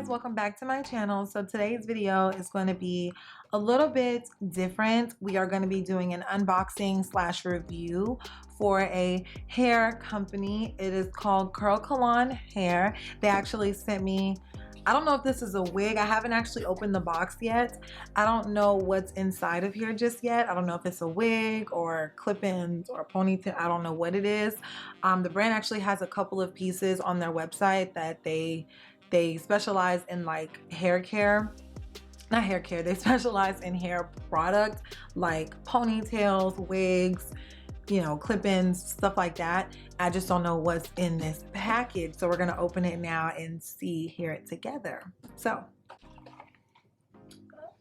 guys, welcome back to my channel. So today's video is going to be a little bit different. We are going to be doing an unboxing slash review for a hair company. It is called Curlkalon Hair. They actually sent me, I don't know if this is a wig. I haven't actually opened the box yet. I don't know what's inside of here just yet. I don't know if it's a wig or clip-ins or ponytail. I don't know what it is. The brand actually has a couple of pieces on their website that they specialize in, like hair care. Not hair care, they specialize in hair product like ponytails, wigs, you know, clip-ins, stuff like that. I just don't know what's in this package, so we're gonna open it now and hear it together. So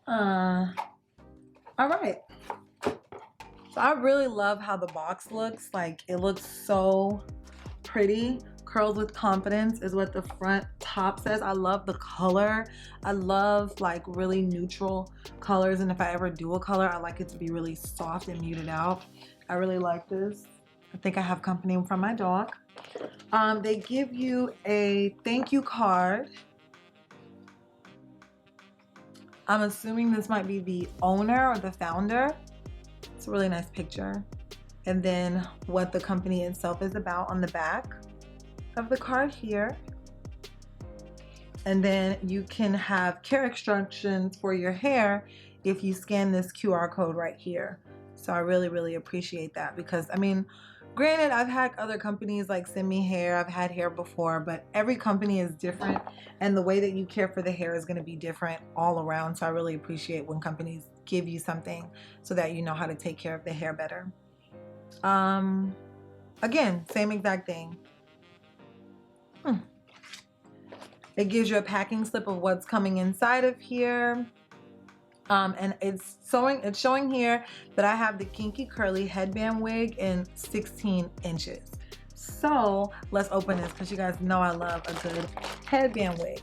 all right, so I really love how the box looks. Like, it looks so pretty. Curls with confidence is what the front top says. I love the color. I love like really neutral colors, and if I ever do a color, I like it to be really soft and muted out. I really like this. I think I have company from my dog. They give you a thank you card. I'm assuming this might be the owner or the founder. It's a really nice picture. And then what the company itself is about on the back of the card here. And then you can have care instructions for your hair if you scan this QR code right here. So I really appreciate that, because I mean, granted, I've had other companies like send me hair. I've had hair before, but every company is different, and the way that you care for the hair is going to be different all around. So I really appreciate when companies give you something so that you know how to take care of the hair better. Again, same exact thing. It gives you a packing slip of what's coming inside of here. And it's showing here that I have the kinky curly headband wig in 16 inches. So let's open this, because you guys know I love a good headband wig.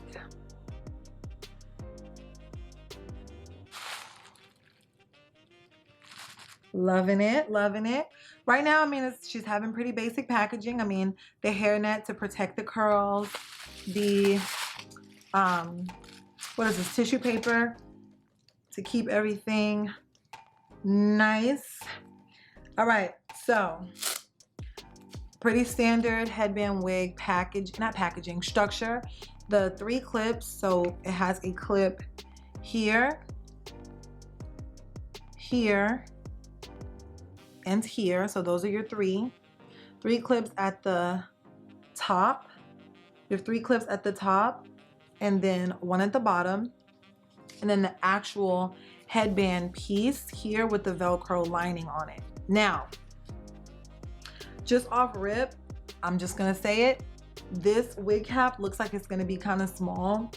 Loving it, loving it. Right now, I mean, she's having pretty basic packaging. I mean, the hairnet to protect the curls, the what is this, tissue paper to keep everything nice. All right, so pretty standard headband wig package, not packaging, structure. The 3 clips, so it has a clip here, here, and here. So those are your three clips at the top. You have 3 clips at the top, and then 1 at the bottom, and then the actual headband piece here with the Velcro lining on it. Now, just off rip, I'm just gonna say it, this wig cap looks like it's gonna be kind of small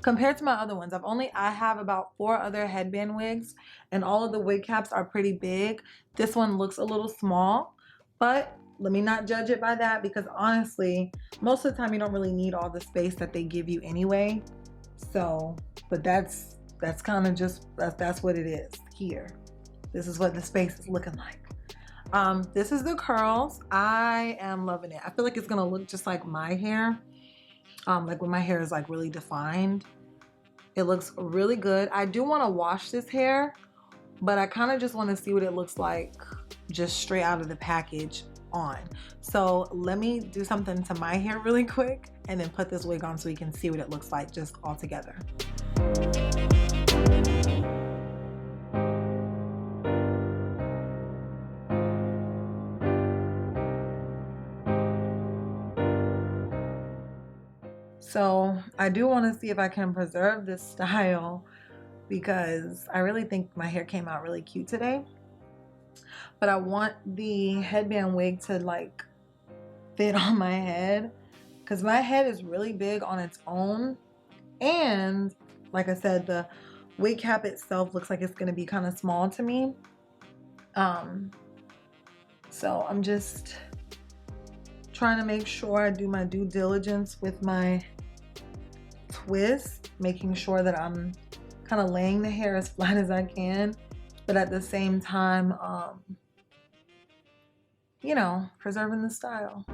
compared to my other ones. I have about 4 other headband wigs, and all of the wig caps are pretty big. This one looks a little small, but let me not judge it by that, because honestly, most of the time you don't really need all the space that they give you anyway. So, but that's kind of just, that's what it is here. This is what the space is looking like. This is the curls. I am loving it. I feel like it's gonna look just like my hair. Like when my hair is like really defined. It looks really good. I do want to wash this hair, but I kind of just want to see what it looks like just straight out of the package on. So let me do something to my hair really quick and then put this wig on so you can see what it looks like just all together. So I do want to see if I can preserve this style, because I really think my hair came out really cute today. But I want the headband wig to like fit on my head, because my head is really big on its own. And like I said, the wig cap itself looks like it's going to be kind of small to me. So I'm just trying to make sure I do my due diligence with my twist, making sure that I'm kind of laying the hair as flat as I can, but at the same time, you know, preserving the style.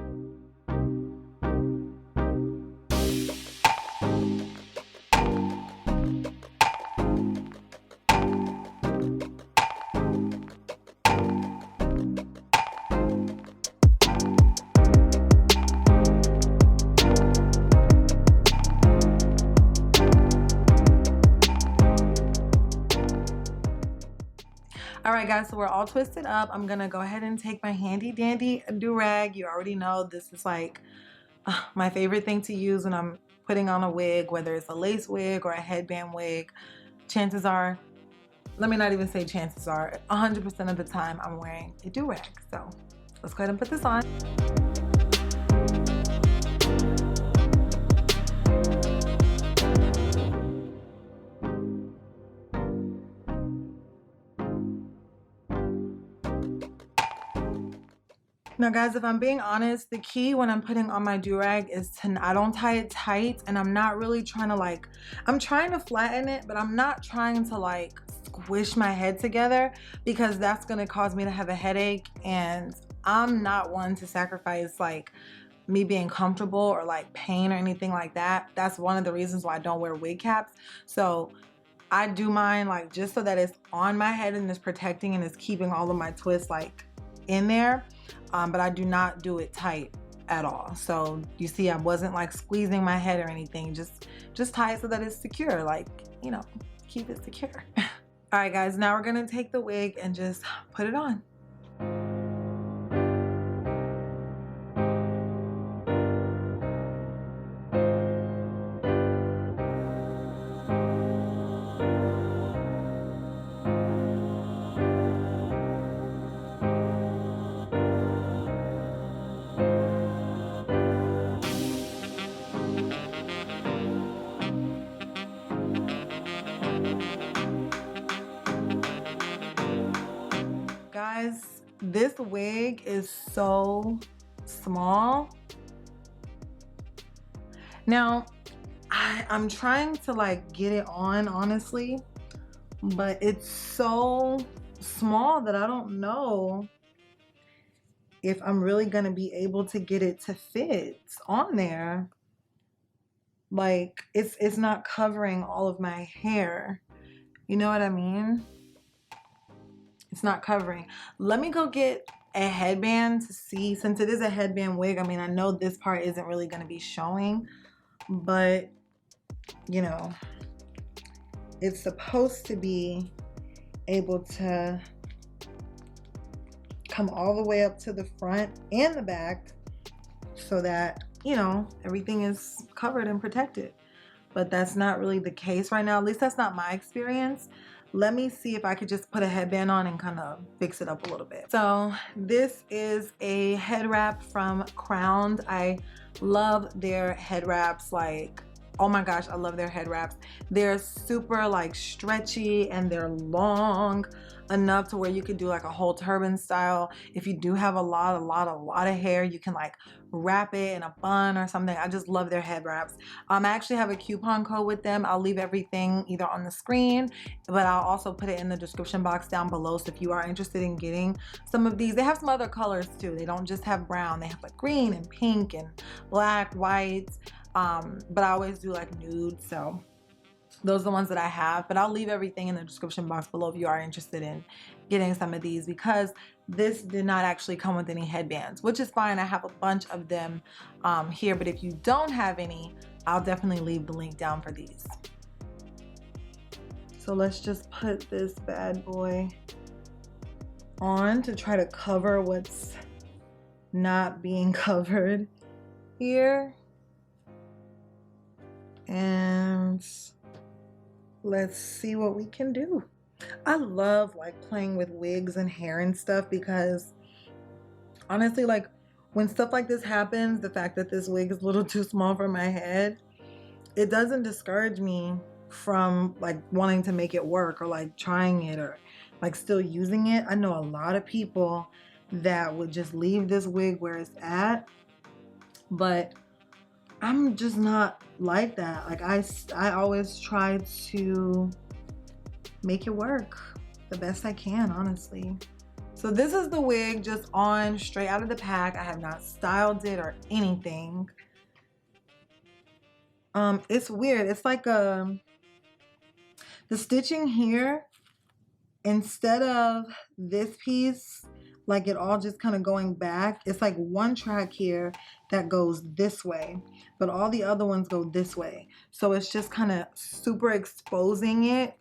right guys, so we're all twisted up. I'm gonna go ahead and take my handy dandy do-rag. You already know this is like my favorite thing to use when I'm putting on a wig, whether it's a lace wig or a headband wig. Chances are, let me not even say chances are, 100% of the time I'm wearing a do-rag. So let's go ahead and put this on. Now guys, if I'm being honest, the key when I'm putting on my do-rag is I don't tie it tight, and I'm not really trying to like, I'm trying to flatten it, but I'm not trying to like squish my head together, because that's gonna cause me to have a headache, and I'm not one to sacrifice like me being comfortable or like pain or anything like that. That's one of the reasons why I don't wear wig caps. So I do mine like just so that it's on my head and it's protecting and it's keeping all of my twists like in there. But I do not do it tight at all. So you see, I wasn't like squeezing my head or anything, just tie it so that it's secure, like, you know, keep it secure. All right guys, now we're gonna take the wig and just put it on. Guys, this wig is so small. Now, I'm trying to like get it on, honestly, but it's so small that I don't know if I'm really gonna be able to get it to fit on there. Like, it's not covering all of my hair. You know what I mean? It's not covering. Let me go get a headband to see, since it is a headband wig. I mean, I know this part isn't really going to be showing, but you know, it's supposed to be able to come all the way up to the front and the back so that, you know, everything is covered and protected. But that's not really the case right now. At least that's not my experience. Let me see if I could just put a headband on and kind of fix it up a little bit. So this is a head wrap from Crowned. I love their head wraps. Like, oh my gosh, I love their head wraps. They're super like stretchy and they're long enough to where you could do like a whole turban style. If you do have a lot of hair, you can like wrap it in a bun or something. I just love their head wraps. I actually have a coupon code with them. I'll leave everything either on the screen, but I'll also put it in the description box down below. So if you are interested in getting some of these, they have some other colors too. They don't just have brown. They have like green and pink and black, white. But I always do like nude. So those are the ones that I have, but I'll leave everything in the description box below if you are interested in getting some of these, because this did not actually come with any headbands, which is fine. I have a bunch of them here, but if you don't have any, I'll definitely leave the link down for these. So let's just put this bad boy on to try to cover what's not being covered here. And let's see what we can do. I love like playing with wigs and hair and stuff, because honestly, like when stuff like this happens, the fact that this wig is a little too small for my head, it doesn't discourage me from like wanting to make it work or like trying it or like still using it. I know a lot of people that would just leave this wig where it's at, but I'm just not like that. Like I always try to make it work the best I can, honestly. So this is the wig just on straight out of the pack. I have not styled it or anything. It's weird. It's like the stitching here, instead of this piece, like it all just kind of going back, it's like one track here that goes this way, but all the other ones go this way. So it's just kind of super exposing it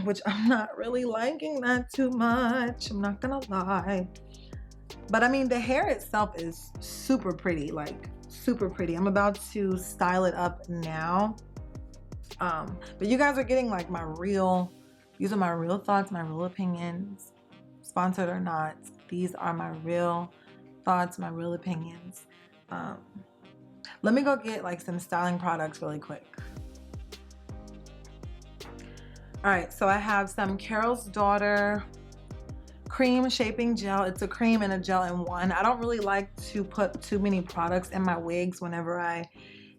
which I'm not really liking that too much. I'm not gonna lie. But I mean, the hair itself is super pretty, like super pretty. I'm about to style it up now. But you guys are getting like my real, these are my real thoughts, my real opinions, sponsored or not. These are my real thoughts, my real opinions. Let me go get like some styling products really quick. All right, so I have some Carol's Daughter cream shaping gel. It's a cream and a gel in one. I don't really like to put too many products in my wigs whenever I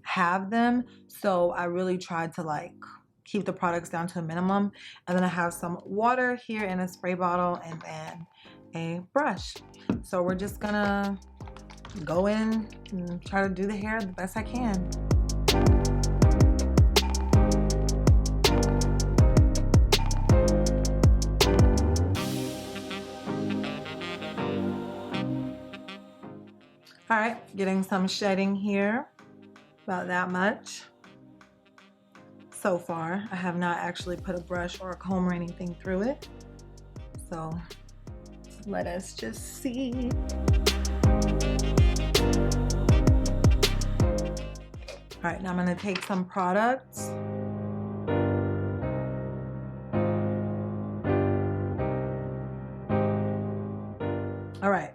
have them, so I really try to like keep the products down to a minimum. And then I have some water here in a spray bottle and then a brush. So we're just gonna go in and try to do the hair the best I can. All right, getting some shedding here, about that much. So far, I have not actually put a brush or a comb or anything through it. So let us just see. All right, now I'm gonna take some products. All right,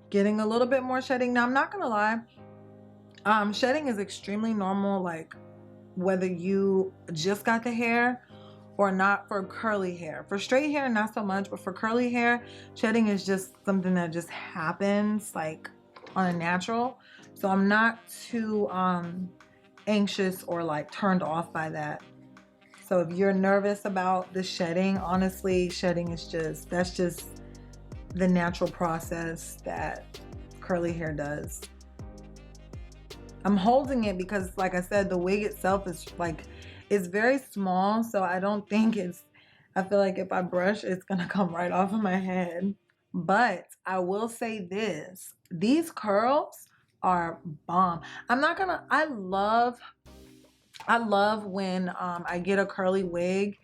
getting a little bit more shedding. Now I'm not gonna lie, shedding is extremely normal, like whether you just got the hair or not. For curly hair, for straight hair not so much, but for curly hair, shedding is just something that just happens like on a natural. So I'm not too anxious or like turned off by that. So if you're nervous about the shedding, honestly, shedding is just, that's just the natural process that curly hair does. I'm holding it because, like I said, the wig itself is like, it's very small, so I don't think it's, I feel like if I brush, it's gonna come right off of my head. But I will say this, these curls are bomb. I'm not gonna, I love when I get a curly wig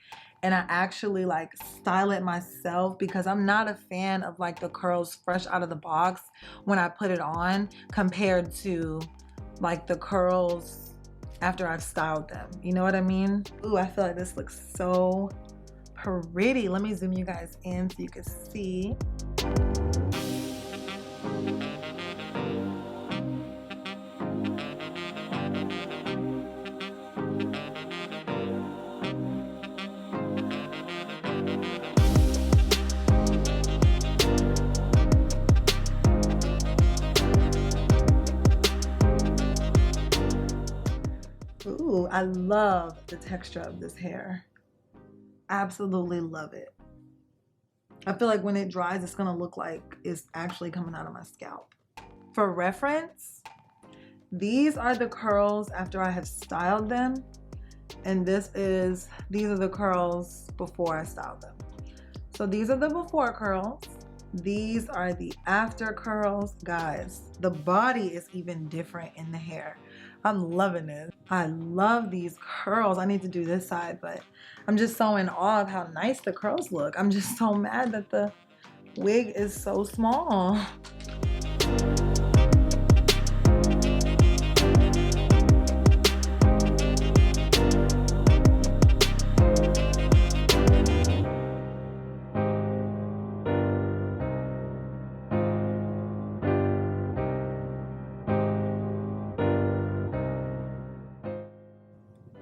and I actually like style it myself, because I'm not a fan of like the curls fresh out of the box when I put it on compared to like the curls after I've styled them. You know what I mean? Ooh, I feel like this looks so pretty. Let me zoom you guys in so you can see. Ooh, I love the texture of this hair. Absolutely love it. I feel like when it dries, it's gonna look like it's actually coming out of my scalp. For reference, these are the curls after I have styled them, and these are the curls before I styled them. So these are the before curls. These are the after curls. Guys, the body is even different in the hair. I'm loving it. I love these curls. I need to do this side, but I'm just so in awe of how nice the curls look. I'm just so mad that the wig is so small.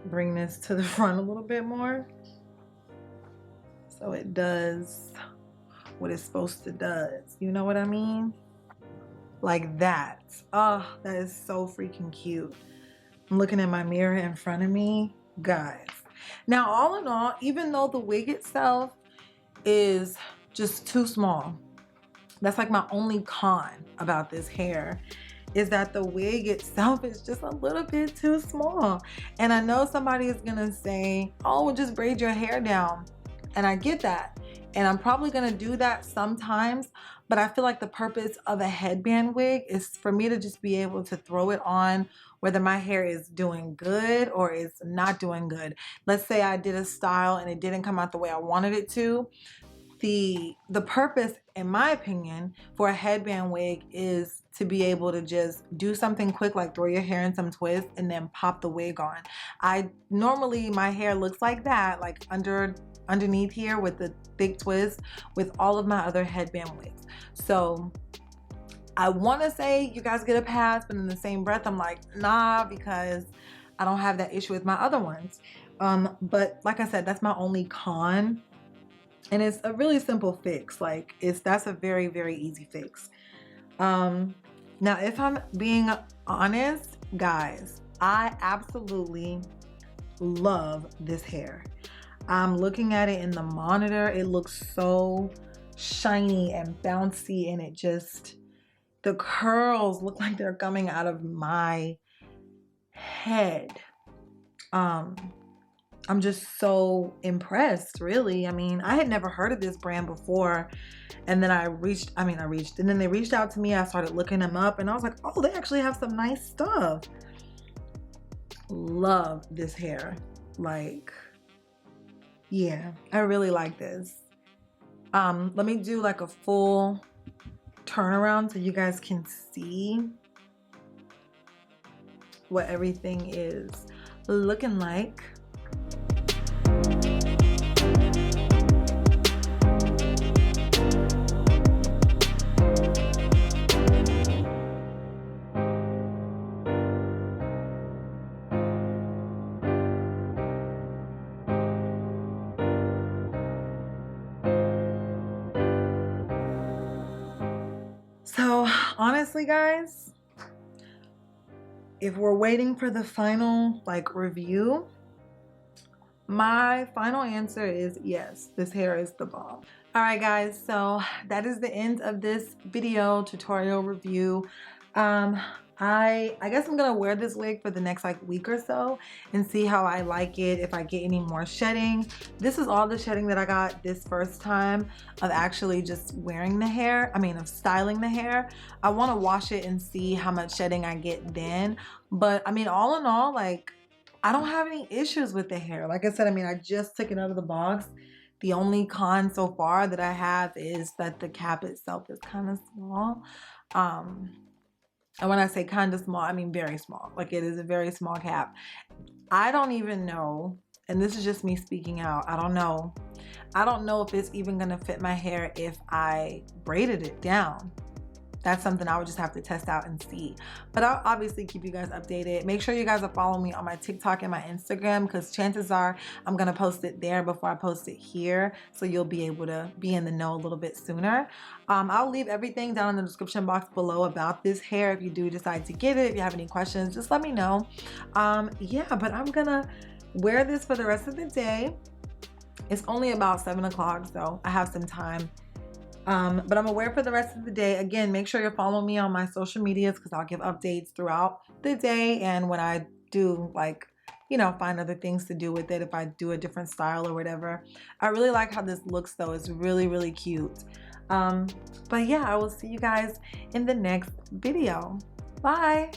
Bring this to the front a little bit more so it does what it's supposed to does. You know what I mean? Like that. Oh, that is so freaking cute. I'm looking at my mirror in front of me, guys. Now, all in all, even though the wig itself is just too small, that's like my only con about this hair, is that the wig itself is just a little bit too small. And I know somebody is gonna say, oh, just braid your hair down. And I get that. And I'm probably gonna do that sometimes, but I feel like the purpose of a headband wig is for me to just be able to throw it on whether my hair is doing good or is not doing good. Let's say I did a style and it didn't come out the way I wanted it to. The purpose, in my opinion, for a headband wig is to be able to just do something quick, like throw your hair in some twists and then pop the wig on. Normally my hair looks like that, like underneath here with the thick twist with all of my other headband wigs. So I want to say you guys get a pass, but in the same breath I'm like, nah, because I don't have that issue with my other ones. But like I said, that's my only con. And it's a really simple fix. Like that's a very, very easy fix. Now, if I'm being honest, guys, I absolutely love this hair. I'm looking at it in the monitor. It looks so shiny and bouncy, and the curls look like they're coming out of my head. I'm just so impressed, really. I mean, I had never heard of this brand before. And then and then they reached out to me. I started looking them up and I was like, oh, they actually have some nice stuff. Love this hair. Like, yeah, I really like this. Let me do like a full turnaround so you guys can see what everything is looking like. So honestly, guys, if we're waiting for the final review, my final answer is yes, this hair is the bomb. All right, guys, so that is the end of this video tutorial review. I guess I'm gonna wear this wig for the next week or so and see how I like it, if I get any more shedding. This is all the shedding that I got this first time of actually just wearing the hair, of styling the hair. I want to wash it and see how much shedding I get then. But all in all, I don't have any issues with the hair. Like I said, I just took it out of the box. The only con so far that I have is that the cap itself is kind of small. And when I say kind of small, I mean very small. Like, it is a very small cap. I don't even know, and this is just me speaking out, I don't know if it's even gonna fit my hair if I braided it down. That's something I would just have to test out and see. But I'll obviously keep you guys updated. Make sure you guys are following me on my TikTok and my Instagram, because chances are I'm gonna post it there before I post it here. So you'll be able to be in the know a little bit sooner. I'll leave everything down in the description box below about this hair. If you do decide to get it, if you have any questions, just let me know. Yeah, but I'm gonna wear this for the rest of the day. It's only about 7 o'clock, so I have some time. But I'm gonna wear it for the rest of the day. Again, make sure you're following me on my social medias, because I'll give updates throughout the day, and when I do find other things to do with it, if I do a different style or whatever. I really like how this looks though. It's really, really cute. But yeah, I will see you guys in the next video. Bye.